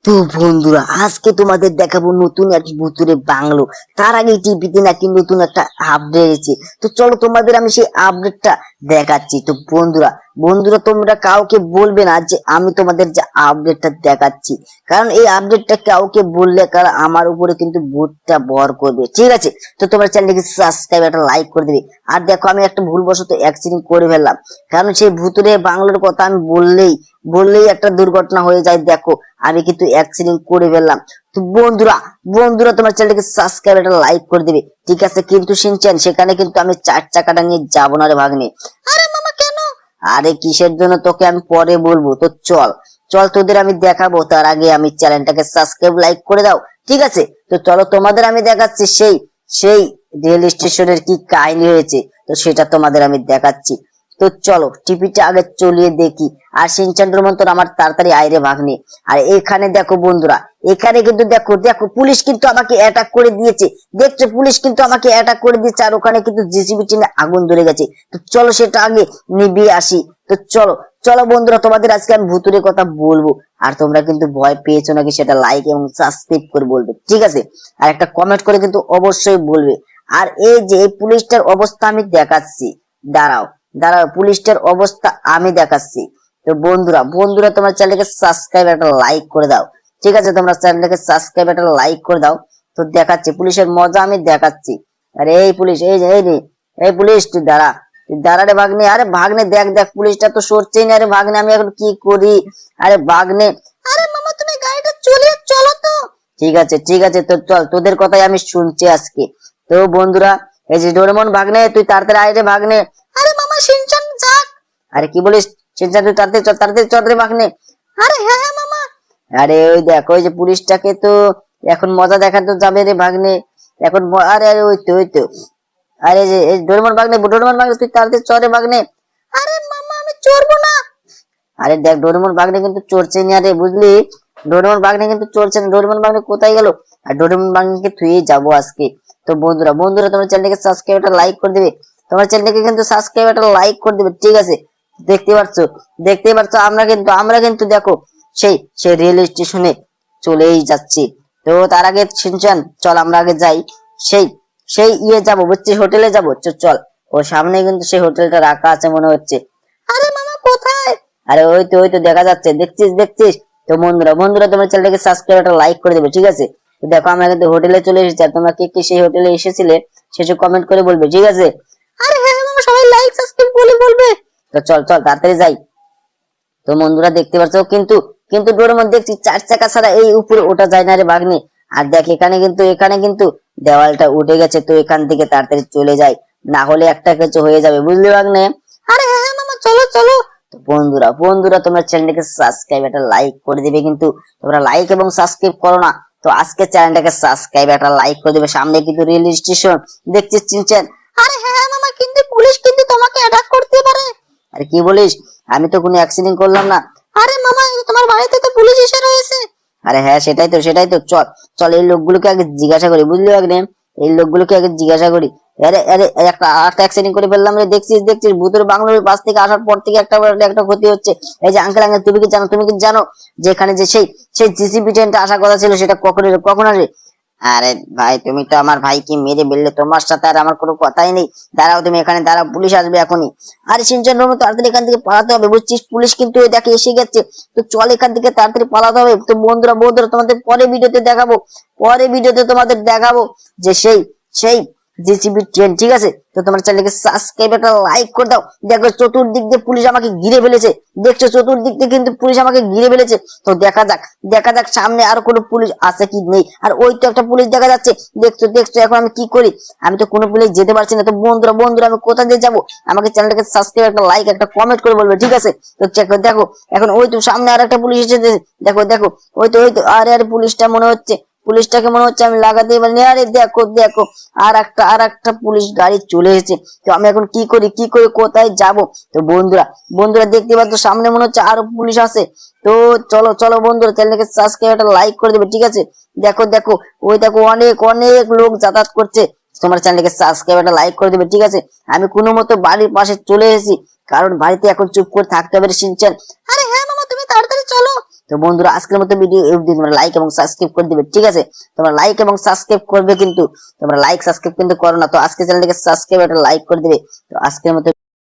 তো বন্ধুরা আজকে তোমাদের দেখাবো নতুন এক ভুতুরে বাংলো। তার আগে টিভিতে নাকি নতুন একটা আপডেট এসেছে। তো চলো তোমাদের আমি সেই আপডেটটা দেখাচ্ছি। তো বন্ধুরা বন্ধুরা তোমরা কাউকে বলবে না যে আমি তোমাদের যে আপডেটটা দেখাচ্ছি, কারণ এই আপডেটটা কাউকে বললে কারণ আমার উপরে কিন্তু ভূতটা ভর করবে, ঠিক আছে? তো তোমরা চ্যানেলটিকে সাবস্ক্রাইব একটা লাইক করে দিবে। আর দেখো আমি একটা ভুলবশত অ্যাক্সিডেন্ট করে ফেললাম, কারণ সেই ভুতুরে বাংলোর কথা আমি বললেই বললেই একটা দুর্ঘটনা হয়ে যায়। দেখো আমি কিন্তু অ্যাক্সিডেন্ট করে ফেললাম। তো বন্ধুরা বন্ধুরা তোমার চ্যানেলকে সাবস্ক্রাইব একটা লাইক করে দিবে, ঠিক আছে? কিন্তু শুনছেন সেখানে কিন্তু আমি 4 চাকাটা নিয়ে যাবো না রে ভাগ্নে। আরে মামা কেন? আরে কিসের জন্য তোকে আমি পরে বলবো। তো চল চল তোদের আমি দেখাবো, তার আগে আমি চ্যানেলটাকে সাবস্ক্রাইব লাইক করে দাও, ঠিক আছে? তো চলো তোমাদের আমি দেখাচ্ছি সেই সেই রেল স্টেশনের কি কাহিনী হয়েছে, তো সেটা তোমাদের আমি দেখাচ্ছি। তো চলো টিভিটা আগে চলিয়ে দেখি। আর সিনচান্ডের মতন আমার তাড়াতাড়ি আইরে ভাগ্নে। আর এখানে দেখো বন্ধুরা, এখানে কিন্তু দেখো দেখো পুলিশ কিন্তু আমাকে অ্যাটাক করে দিয়েছে। দেখছো পুলিশ কিন্তু আমাকে অ্যাটাক করে দিয়েছে, আর ওখানে কিন্তু জিসিবি টিমে আগুন ধরে গেছে। তো চলো সেটা আগে নিভিয়ে আসি। তো চলো চলো বন্ধুরা তোমাদের আজকে আমি ভুতুরে কথা বলবো। আর তোমরা কিন্তু ভয় পেয়েছো নাকি সেটা লাইক এবং সাবস্ক্রাইব করে বলবে, ঠিক আছে? আর একটা কমেন্ট করে কিন্তু অবশ্যই বলবে। আর এই যে এই পুলিশটার অবস্থা আমি দেখাচ্ছি, দাঁড়াও দাঁড়াও পুলিশটার অবস্থা আমি দেখাচ্ছি। তো বন্ধুরা বন্ধুরা তোমার চ্যানেলকে সাবস্ক্রাইব একটা লাইক করে দাও, ঠিক আছে? তোমরা চ্যানেলটাকে সাবস্ক্রাইব একটা লাইক করে দাও। তো দেখাচ্ছি পুলিশের মজা আমি দেখাচ্ছি। আরে এই পুলিশ এই যে এই রে, এই পুলিশ তুই দাঁড়া, তুই দাঁড়া রে ভাগ্নে। আরে ভাগ্নে দেখ দেখ পুলিশটা তো সরছেই না রে ভাগ্নে, আমি এখন কি করি? আরে ভাগ্নে, আরে মামা তুমি গাড়িটা চলিয়ে চলো তো। ঠিক আছে তো চল, তোদের কথাই আমি শুনছি আজকে। তো বন্ধুরা এই যে ডোরেমন ভাগ্নে তুই তাড়াতাড়ি আয় রে ভাগ্নে। আরে মামা শিনচান যাক। আরে কি বলিস শিনচান, তুই তাড়াতাড়ি চল রে ভাগ্নে। আরে হ্যাঁ হ্যাঁ মামা। আরে ওই দেখ ওই যে পুলিশটাকে তো এখন মজা দেখাতে যাবে রে ভাগ্নে। এখন আরে আরে ওই তো আরে যে ডোরেমন ভাগ্নে তুই তাড়াতাড়ি চল রে ভাগ্নে। আরে মামা আমি চড়বো না। আরে দেখ ডোরেমন বাগনে কিন্তু চড়ছে না রে, বুঝলি? ডোরেমন বাগনে কিন্তু চড়ছে না। ডোরেমন বাগনে কোথায় গেল? আর ডোরেমন বাগনেকে থুয়ে যাবো আজকে। তো বন্ধুরা বন্ধুরা তোমার চ্যানেলকে সাবস্ক্রাইব একটা লাইক করে দিবে। তোমার চ্যানেলকে কিন্তু সাবস্ক্রাইব একটা লাইক করে দিবে, ঠিক আছে? দেখতে পাচ্ছ আমরা কিন্তু দেখো সেই সেই রেল স্টেশনে চলেই যাচ্ছি। তো তার আগে শিনচান চল আমরা আগে যাই। সেই সেই যাবো বুঝছিস, হোটেলে যাবো। চল ও সামনে কিন্তু সেই হোটেলটা রাখা আছে মনে হচ্ছে। আরে মামা কোথায়? আরে ওই তো দেখা যাচ্ছে, দেখছিস? তো বন্ধুরা তোমার চ্যানেলটাকে সাবস্ক্রাইব একটা লাইক করে দেবে, ঠিক আছে? তো দেখো আমরা কিন্তু হোটেলে চলে এসেছি। আর তোমরা কে কে সেই হোটেলে এসেছিলে সেসব কমেন্ট করে বলবে, ঠিক আছে? আরে হ্যাঁ মামা সবাই লাইক সাবস্ক্রাইব বলবে। তো চল তাড়াতাড়ি যাই। তো বন্ধুরা দেখতে পাচ্ছ কিন্তু কিন্তু ডোরেমন দেখছি 4 চাকা ছাড়া এই উপরে ওঠা যায় না রে ভাগ্নে। আর দেখ এখানে কিন্তু দেওয়ালটা উঠে গেছে। তো এখান থেকে তাড়াতাড়ি চলে যাই, না হলে একটা কিছু হয়ে যাবে, বুঝলি ভাগ্নে? আরে হ্যাঁ হ্যাঁ মামা চলো। তো বন্ধুরা তোমরা চ্যানেলটাকে সাবস্ক্রাইব একটা লাইক করে দিবে, কিন্তু তোমরা লাইক এবং সাবস্ক্রাইব করো না। তো আজকে চ্যানেলটাকে সাবস্ক্রাইব একটা লাইক করে দিবে। সামনে কিন্তু রেল স্টেশন দেখছিস চিনছেন। আরে হ্যাঁ মামা কিন্তু পুলিশ কিন্তু তোমাকে অ্যাটাক করতে পারে। আরে কি বলিস? আমি তো কোনো অ্যাক্সিডেন্ট করলাম না। আরে মামা তোমার বাড়িতে তো পুলিশ এসে রয়েছে। আরে হ্যাঁ সেটাই তো চল চল এই লোকগুলোকে আগে জিজ্ঞাসা করি, বুঝলি ভাগ্নে? এই লোকগুলোকে আগে জিজ্ঞাসা করি। আরে আরে একটা অ্যাক্সিডেন্ট করে ফেললাম রে, দেখছিস ভূতের বাংলোর পাশ থেকে আসার পর থেকে একটা ক্ষতি হচ্ছে। এই যে আঙ্কেল তুমি কি জানো যে এখানে যে সেই সেই জিসিবি ট্রেনটা আসার কথা ছিল সেটা কখন আসে? আরে ভাই তুমি তো আমার ভাইকে মেরে ফেললে, তোমার সাথে আর আমার কোনো কথাই নেই। দাঁড়াও তুমি এখানে দাঁড়াও, পুলিশ আসবে এখনই। আরে সিনচান রোমো তাড়াতাড়ি এখান থেকে পালাতে হবে, বুঝছিস? পুলিশ কিন্তু ওই দেখে এসে গেছে। তো চল এখান থেকে তাড়াতাড়ি পালাতে হবে। তো বন্ধুরা তোমাদের পরে ভিডিওতে তোমাদের দেখাবো যে সেই সেই জিসিবি ট্রেন, ঠিক আছে? তো তোমার চ্যানেলকে সাবস্ক্রাইব একটা লাইক করে দাও। দেখো চতুর্দিক দিয়ে পুলিশ আমাকে ঘিরে ফেলেছে, দেখছো? চতুর্দিক দিয়ে কিন্তু পুলিশ আমাকে ঘিরে ফেলেছে। তো দেখা যাক সামনে আর কোনো পুলিশ আছে কি নেই। আর ওই তো একটা পুলিশ দেখা যাচ্ছে, দেখছো? এখন আমি কি করি? আমি তো কোনো পুলিশ যেতে পারছি না। তো বন্ধুরা আমি কোথা দিয়ে যাবো? আমাকে চ্যানেলটাকে সাবস্ক্রাইব একটা লাইক একটা কমেন্ট করে বলবে, ঠিক আছে? তো দেখো এখন ওই তো সামনে আর একটা পুলিশ এসেছে। দেখো ওই তো আরে পুলিশটাকে মনে হচ্ছে আমি লাগাতেই পারিনি। আরে দেখো আর একটা পুলিশ গাড়ি চলে এসেছে। তো আমি এখন কি করি কোথায় যাব? তো বন্ধুরা দেখতে পাচ্ছ সামনে মনে হচ্ছে আরো পুলিশ আছে। তো চলো বন্ধুরা চ্যানেলকে সাবস্ক্রাইব একটা লাইক করে দেবে, ঠিক আছে? দেখো ওই দেখো অনেক লোক যাতায়াত করছে। তোমার চ্যানেলকে সাবস্ক্রাইব একটা লাইক করে দেবে, ঠিক আছে? আমি কোনো মতো বাড়ির পাশে চলে এসেছি, কারণ বাড়িতে এখন চুপ করে থাকতে হবে শিনচান। আরে হ্যাঁ মামা তুমি তাড়াতাড়ি চলো। তো তো বন্ধুরা আজকের মতো ভিডিও এই অবধি, তোমরা লাইক এবং সাবস্ক্রাইব করে দিবে, ঠিক আছে? তোমরা লাইক এবং সাবস্ক্রাইব করবে, কিন্তু তোমরা লাইক সাবস্ক্রাইব কিন্তু করো না। তো আজকে চ্যানেলটাকে সাবস্ক্রাইব একটা লাইক করে দিবে। তো আজকের মতো